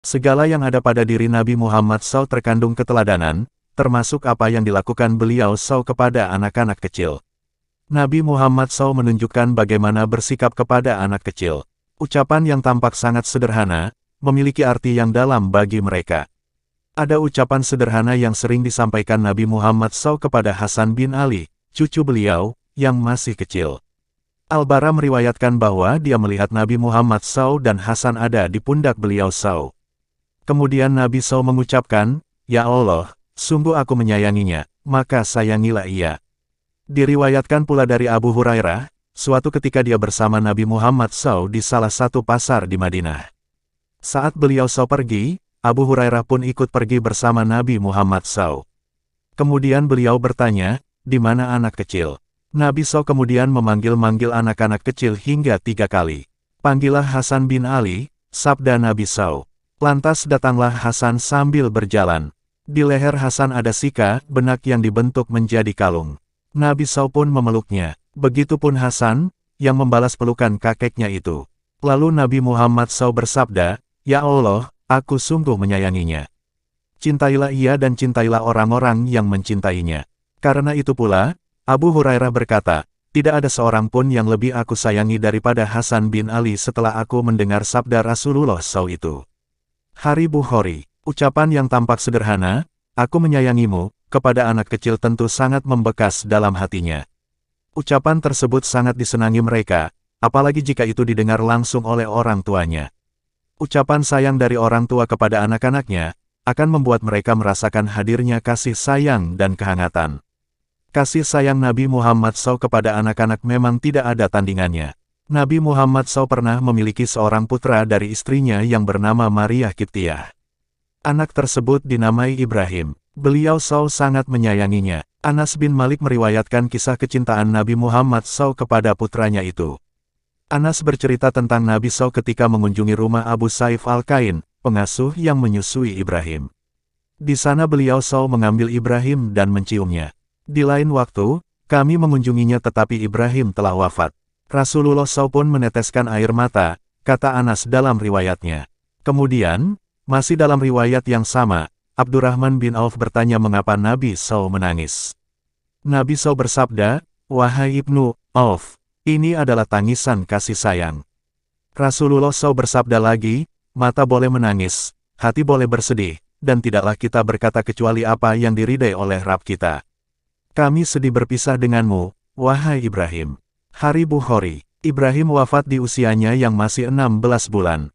Segala yang ada pada diri Nabi Muhammad SAW terkandung keteladanan, termasuk apa yang dilakukan beliau SAW kepada anak-anak kecil. Nabi Muhammad SAW menunjukkan bagaimana bersikap kepada anak kecil. Ucapan yang tampak sangat sederhana, memiliki arti yang dalam bagi mereka. Ada ucapan sederhana yang sering disampaikan Nabi Muhammad SAW kepada Hasan bin Ali, cucu beliau, yang masih kecil. Al-Bara meriwayatkan bahwa dia melihat Nabi Muhammad SAW dan Hasan ada di pundak beliau SAW. Kemudian Nabi SAW mengucapkan, "Ya Allah, sungguh aku menyayanginya, maka sayangilah ia." Diriwayatkan pula dari Abu Hurairah, suatu ketika dia bersama Nabi Muhammad SAW di salah satu pasar di Madinah. Saat beliau SAW pergi, Abu Hurairah pun ikut pergi bersama Nabi Muhammad SAW. Kemudian beliau bertanya, "Di mana anak kecil?" Nabi SAW kemudian memanggil-manggil anak-anak kecil hingga 3 kali. "Panggillah Hasan bin Ali," sabda Nabi SAW. Lantas datanglah Hasan sambil berjalan. Di leher Hasan ada sika, benak yang dibentuk menjadi kalung. Nabi SAW pun memeluknya. Begitupun Hasan, yang membalas pelukan kakeknya itu. Lalu Nabi Muhammad SAW bersabda, "Ya Allah, aku sungguh menyayanginya. Cintailah ia dan cintailah orang-orang yang mencintainya." Karena itu pula, Abu Hurairah berkata, "Tidak ada seorang pun yang lebih aku sayangi daripada Hasan bin Ali setelah aku mendengar sabda Rasulullah SAW itu." Hari Bukhari, ucapan yang tampak sederhana, "Aku menyayangimu," kepada anak kecil tentu sangat membekas dalam hatinya. Ucapan tersebut sangat disenangi mereka, apalagi jika itu didengar langsung oleh orang tuanya. Ucapan sayang dari orang tua kepada anak-anaknya, akan membuat mereka merasakan hadirnya kasih sayang dan kehangatan. Kasih sayang Nabi Muhammad SAW kepada anak-anak memang tidak ada tandingannya. Nabi Muhammad SAW pernah memiliki seorang putra dari istrinya yang bernama Maria Kiptiyah. Anak tersebut dinamai Ibrahim. Beliau SAW sangat menyayanginya. Anas bin Malik meriwayatkan kisah kecintaan Nabi Muhammad SAW kepada putranya itu. Anas bercerita tentang Nabi SAW ketika mengunjungi rumah Abu Saif al-Kain, pengasuh yang menyusui Ibrahim. Di sana beliau SAW mengambil Ibrahim dan menciumnya. Di lain waktu, kami mengunjunginya tetapi Ibrahim telah wafat. Rasulullah SAW pun meneteskan air mata, kata Anas dalam riwayatnya. Kemudian, masih dalam riwayat yang sama, Abdurrahman bin Auf bertanya mengapa Nabi SAW menangis. Nabi SAW bersabda, "Wahai Ibnu Auf, ini adalah tangisan kasih sayang." Rasulullah SAW bersabda lagi, "Mata boleh menangis, hati boleh bersedih, dan tidaklah kita berkata kecuali apa yang diridai oleh Rabb kita. Kami sedih berpisah denganmu, wahai Ibrahim." Hari Bukhari, Ibrahim wafat di usianya yang masih 16 bulan.